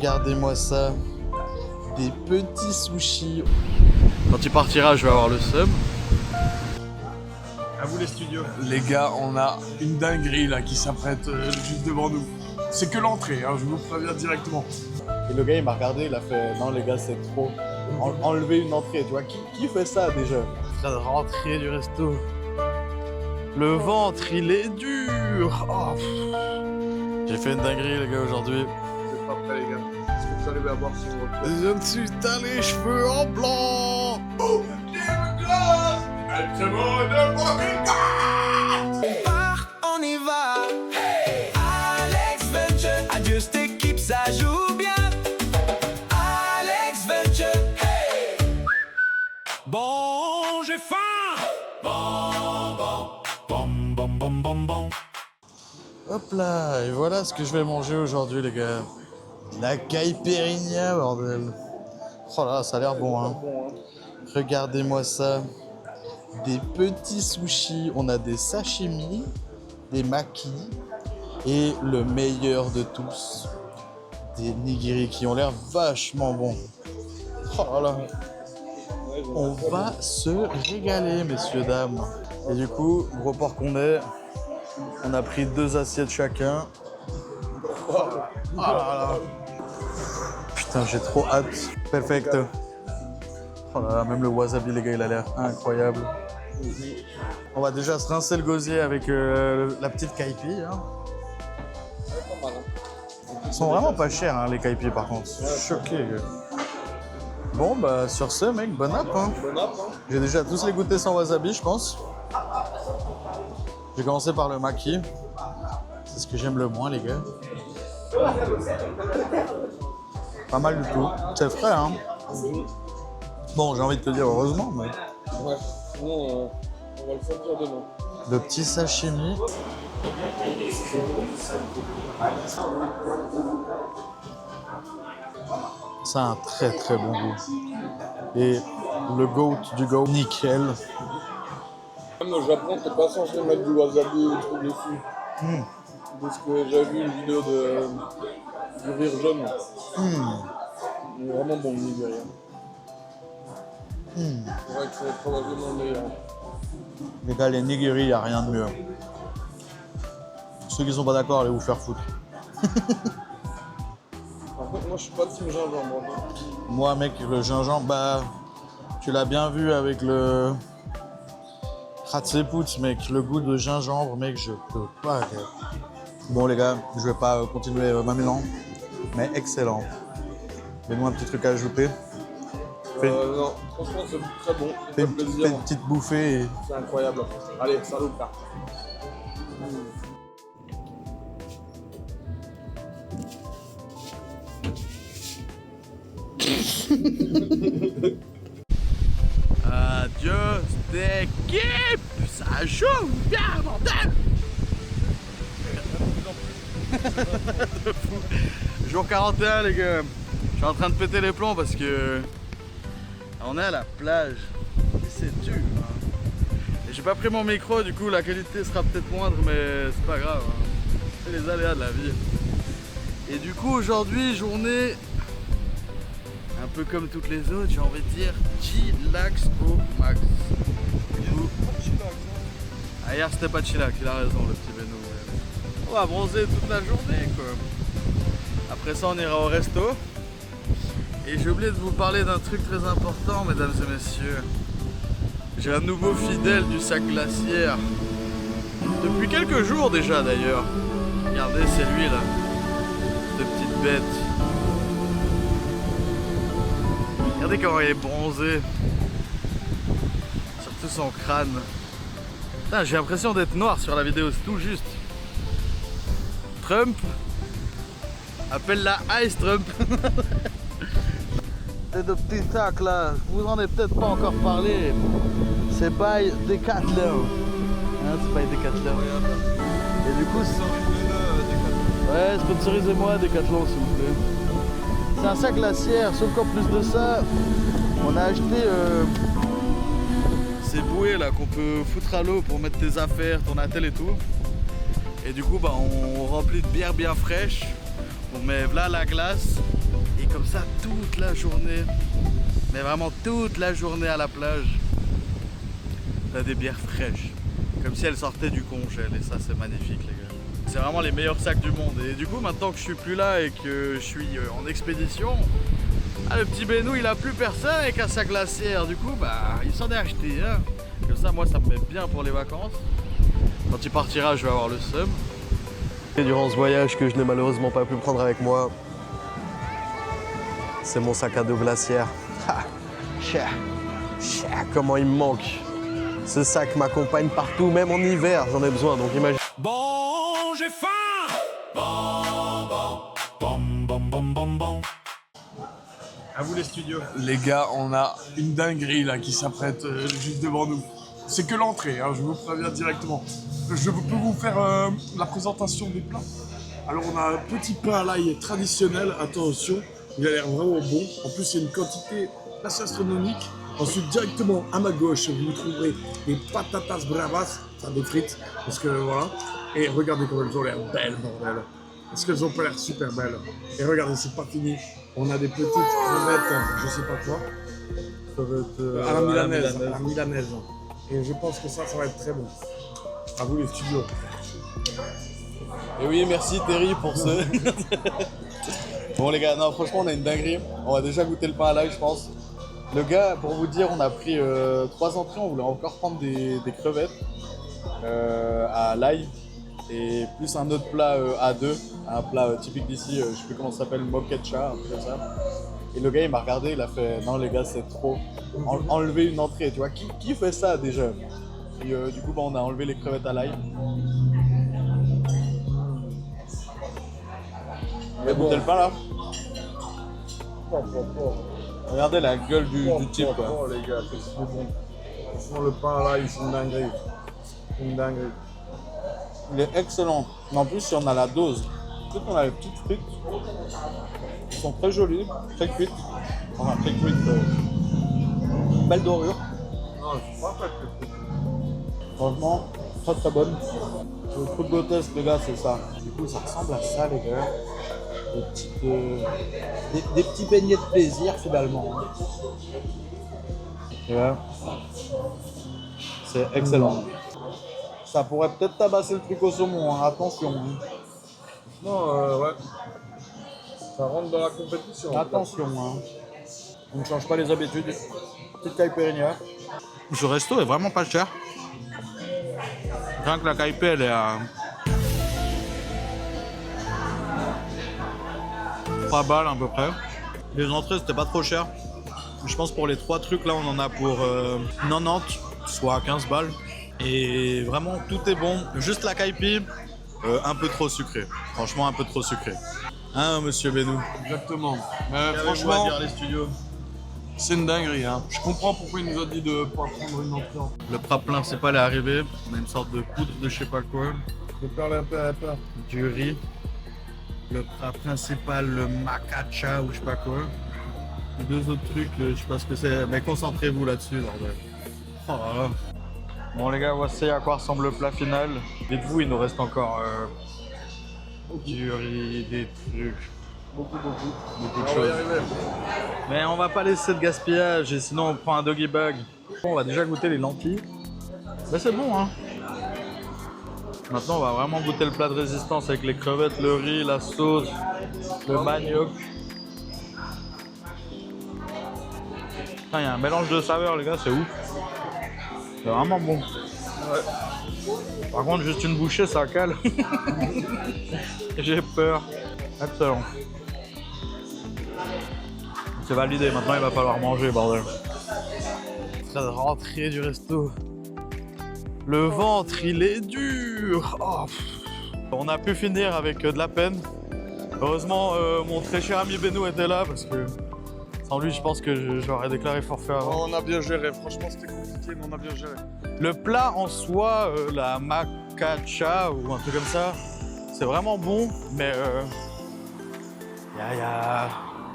Regardez-moi ça. Des petits sushis. Quand tu partiras, je vais avoir le seum. À vous les studios. Les gars, on a une dinguerie là qui s'apprête juste devant nous. C'est que l'entrée, hein, je vous préviens directement. Et le gars, il m'a regardé, il a fait non les gars, c'est trop. Enlever une entrée, tu vois. Qui fait ça déjà? En train de rentrer du resto. Le ventre, il est dur. Oh, j'ai fait une dinguerie les gars aujourd'hui. Vous êtes pas prêts les gars. Est-ce que vous arrivez à voir sur votre tête? Je me suis teint les cheveux en blanc. On y va. Alex Venture, adieu cette équipe, ça joue bien. Alex Venture, bon, j'ai faim. Bon. Hop là, et voilà ce que je vais manger aujourd'hui les gars. La caipirinha, bordel. Oh là, ça a l'air bon hein. Regardez-moi ça. Des petits sushis, on a des sashimi, des makis et le meilleur de tous, des nigiri qui ont l'air vachement bons. Oh là là. On va se régaler messieurs dames. Et du coup, gros porc qu'on est, on a pris 2 assiettes chacun. Oh là là. Putain, j'ai trop hâte. Perfecto. Oh là là, même le wasabi, les gars, il a l'air incroyable. On va déjà se rincer le gosier avec la petite caipi. Hein. Ils sont vraiment pas chers, hein, les caipis, par contre. Je suis choqué. Gars. Bon, bah, sur ce, mec, bon app. Hein. J'ai déjà tous les goûtés sans wasabi, je pense. J'ai commencé par le maki. C'est ce que j'aime le moins, les gars. Pas mal du tout. C'est frais, hein. Bon, j'ai envie de te dire heureusement, mais... Ouais, sinon on va le sortir demain. Le petit sashimi. Ça a un très très bon goût. Et le goat du goat, nickel. Même au Japon, t'es pas censé mettre du wasabi ou truc dessus. Parce que j'ai vu une vidéo du rire jaune. Il est vraiment bon le nigiri. C'est vrai que c'est probablement le meilleur. Les gars, les nigiri, y a rien de mieux. Ceux qui sont pas d'accord, allez vous faire foutre. Par contre, moi je suis pas team gingembre. Moi, mec, le gingembre, bah, tu l'as bien vu avec le Ratseput, mec. Le goût de gingembre, mec, je peux pas. Gars. Bon, les gars, je vais pas continuer ma mélange, mais excellent. Fais-nous un petit truc à ajouter. Non, franchement c'est très bon. Fais Ça fait plaisir. une petite bouffée et... C'est incroyable. Allez, salut frère. Adieu, cette équipe! Ça joue bien, bordel! De fou. Jour 41, les gars. Je suis en train de péter les plombs parce que on est à la plage et c'est dur. Hein. Et j'ai pas pris mon micro, du coup la qualité sera peut-être moindre, mais c'est pas grave. Hein. C'est les aléas de la vie. Et du coup aujourd'hui, journée un peu comme toutes les autres, j'ai envie de dire chillax au max. Ah, hier c'était pas chillax, il a raison le petit Beno. On va bronzer toute la journée quoi. Après ça on ira au resto. Et j'ai oublié de vous parler d'un truc très important mesdames et messieurs. J'ai un nouveau fidèle du sac glaciaire. Depuis quelques jours déjà d'ailleurs. Regardez, c'est lui là. Cette petite bête. Regardez comment il est bronzé. Surtout son crâne. Putain, j'ai l'impression d'être noir sur la vidéo, c'est tout juste. Trump. Appelle la Ice Trump. Ces deux petits sacs là, je vous en ai peut-être pas encore parlé. C'est by Decathlon. Hein, c'est by Decathlon. Et du coup, ouais, sponsorisez-moi Decathlon s'il vous plaît. C'est un sac glaciaire, sauf qu'en plus de ça, on a acheté ces bouées là qu'on peut foutre à l'eau pour mettre tes affaires, ton attel et tout. Et du coup, bah, on remplit de bière bien fraîche. On met là la glace Et comme ça, toute la journée, mais vraiment toute la journée à la plage, t'as des bières fraîches. Comme si elles sortaient du congèle. Et ça, c'est magnifique, les gars. C'est vraiment les meilleurs sacs du monde. Et du coup, maintenant que je suis plus là et que je suis en expédition, le petit Benou, il a plus personne avec un sac glaciaire. Du coup, bah, il s'en est acheté. Hein. Comme ça, moi, ça me met bien pour les vacances. Quand il partira, je vais avoir le seum. Et durant ce voyage que je n'ai malheureusement pas pu prendre avec moi, c'est mon sac à dos glaciaire. Comment il me manque. Ce sac m'accompagne partout, même en hiver, j'en ai besoin, donc imagine. Bon, j'ai faim. Bon. À vous les studios. Les gars, on a une dinguerie là qui s'apprête juste devant nous. C'est que l'entrée, hein, je vous préviens directement. Je peux vous faire la présentation des plats. Alors on a un petit pain à l'ail traditionnel, attention, il a l'air vraiment bon. En plus il y a une quantité assez astronomique. Ensuite directement à ma gauche, vous trouverez des patatas bravas, enfin des frites, parce que voilà. Et regardez comme elles ont l'air belles, bordel. Parce qu'elles ont pas l'air super belles. Et regardez, c'est pas fini. On a des petites crevettes, je sais pas quoi. Crevettes à la milanaise. Et je pense que ça va être très bon. À vous les studios. Et oui, merci Terry pour ce... Bon les gars, non franchement on a une dinguerie. On va déjà goûter le pain à l'ail je pense. Le gars, pour vous dire, on a pris 3 entrées, on voulait encore prendre des crevettes à l'ail. Et plus un autre plat à 2, un plat typique d'ici, je sais plus comment ça s'appelle, moquecha, un truc comme ça. Et le gars il m'a regardé, il a fait non les gars c'est trop, enlever une entrée, tu vois, qui fait ça déjà? Et du coup bah, on a enlevé les crevettes à l'ail. On va goûter le pain là. Regardez la gueule du type quoi. Les gars, c'est bon. Franchement le pain là, c'est une dinguerie. Une dinguerie. Il est excellent. En plus, si on a la dose, peut-être qu'on a les petites frites. Elles sont très jolies, très cuites. Enfin, très cuites. Belle dorure. Non, je suis pas très frites. Franchement, très très bonne. Le truc grotesque, les gars, c'est ça. Du coup, ça ressemble à ça, les gars. Des petits beignets de plaisir, finalement. Et là, c'est excellent. Ça pourrait peut-être tabasser le truc au saumon, hein. Attention. Hein. Non, ouais. Ça rentre dans la compétition. Attention, hein. On ne change pas les habitudes. Petite caipirinha. Ce resto est vraiment pas cher. Rien que la caipi, elle est à 3 balles à peu près. Les entrées, c'était pas trop cher. Je pense pour les 3 trucs là, on en a pour 90, soit 15 balles. Et vraiment, tout est bon. Juste la caipi, un peu trop sucré. Franchement, un peu trop sucré. Hein, monsieur Benou? Exactement. Mais franchement, les studios. c'est une dinguerie. Hein. Je comprends pourquoi il nous a dit de ne pas prendre une entrée. Le plat principal est arrivé. On a une sorte de poudre de je sais pas quoi. Je vais parler un peu à la part. Du riz. Le plat principal, le macacha ou je sais pas quoi. Les 2 autres trucs, je sais pas ce que c'est. Mais concentrez-vous là-dessus, bordel. Oh là là. Bon les gars, voici à quoi ressemble le plat final. Dites-vous, il nous reste encore du riz, des trucs. Beaucoup de choses. Mais on va pas laisser de gaspillage et sinon on prend un doggy bag. On va déjà goûter les lentilles. Mais c'est bon hein. Maintenant on va vraiment goûter le plat de résistance avec les crevettes, le riz, la sauce, le manioc. Il y a un mélange de saveurs les gars, c'est ouf. C'est vraiment bon. Ouais. Par contre juste une bouchée ça cale. J'ai peur. Excellent. C'est validé, maintenant il va falloir manger, bordel. C'est la rentrée du resto. Le ventre, il est dur. Oh. On a pu finir avec de la peine. Heureusement, mon très cher ami Benou était là parce que sans lui, je pense que j'aurais déclaré forfait avant. On a bien géré, franchement c'était compliqué, mais on a bien géré. Le plat en soi, la macacha ou un truc comme ça, c'est vraiment bon, mais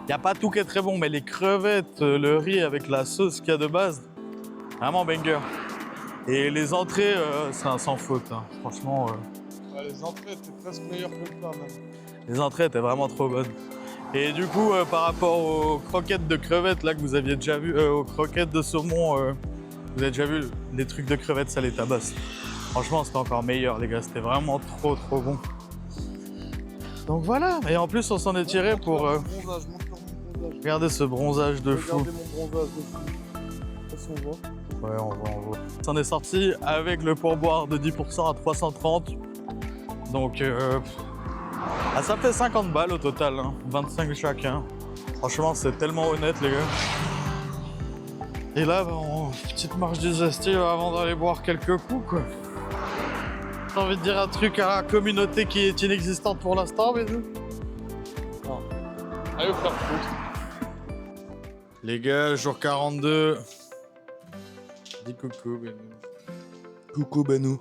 y a pas tout qui est très bon, mais les crevettes, le riz avec la sauce qu'il y a de base, vraiment banger. Et les entrées, c'est un sans faute, hein. Franchement. Ouais, les entrées étaient presque meilleures que le plat même. Les entrées étaient vraiment trop bonnes. Et du coup, par rapport aux croquettes de crevettes là que vous aviez déjà vu, aux croquettes de saumon, vous avez déjà vu les trucs de crevettes, ça les tabasse. Franchement, c'était encore meilleur, les gars. C'était vraiment trop bon. Donc voilà. Et en plus, on s'en est tiré pour regarder ce bronzage de fou. Regardez mon bronzage de fou. Est-ce qu'on voit? Ouais, on voit. On s'en est sorti avec le pourboire de 10% à 330. Donc, ça fait 50 balles au total, hein. 25 chacun. Franchement, c'est tellement honnête, les gars. Et là, petite marche digestive avant d'aller boire quelques coups, quoi. T'as envie de dire un truc à la communauté qui est inexistante pour l'instant, mais nous? Non. Allez vous faire foutre. Les gars, jour 42. Dis coucou, Benou. Coucou, Benou.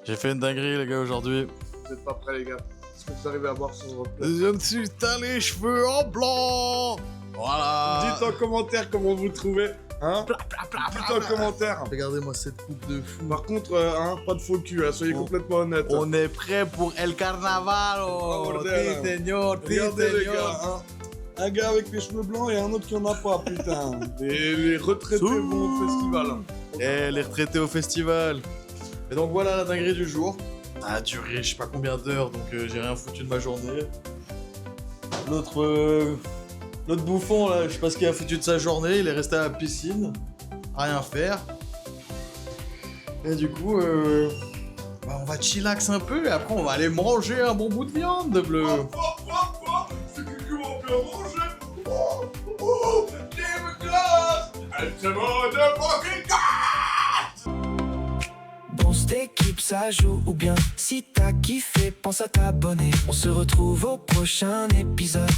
J'ai fait une dinguerie, les gars, aujourd'hui. Vous êtes pas prêts, les gars. Est-ce que vous arrivez à boire sur votre place? Je me suis teint les cheveux en blanc. Voilà. Dites en commentaire comment vous le trouvez. Hein? Dites en commentaire. Regardez-moi cette coupe de fou. Par contre, pas de faux cul, soyez complètement honnêtes. On est prêt pour El Carnaval. bordel. Sí, señor, sí, Regardez les señor. gars, hein. Un gars avec les cheveux blancs et un autre qui en a pas, putain. Et les retraités vont au festival. Et les retraités au festival. Et donc voilà la dinguerie du jour. Ça a duré je sais pas combien d'heures, donc j'ai rien foutu de ma journée. L'autre bouffon là, je sais pas ce qu'il a foutu de sa journée, il est resté à la piscine, à rien faire. Et du coup, on va chillax un peu et après on va aller manger un bon bout de viande de bleu. C'est que comment bien manger. Oh, Game Glass. C'est bon de fucking Bon steak, keep ça joue ou bien si t'as kiffé, pense à t'abonner. On se retrouve au prochain épisode.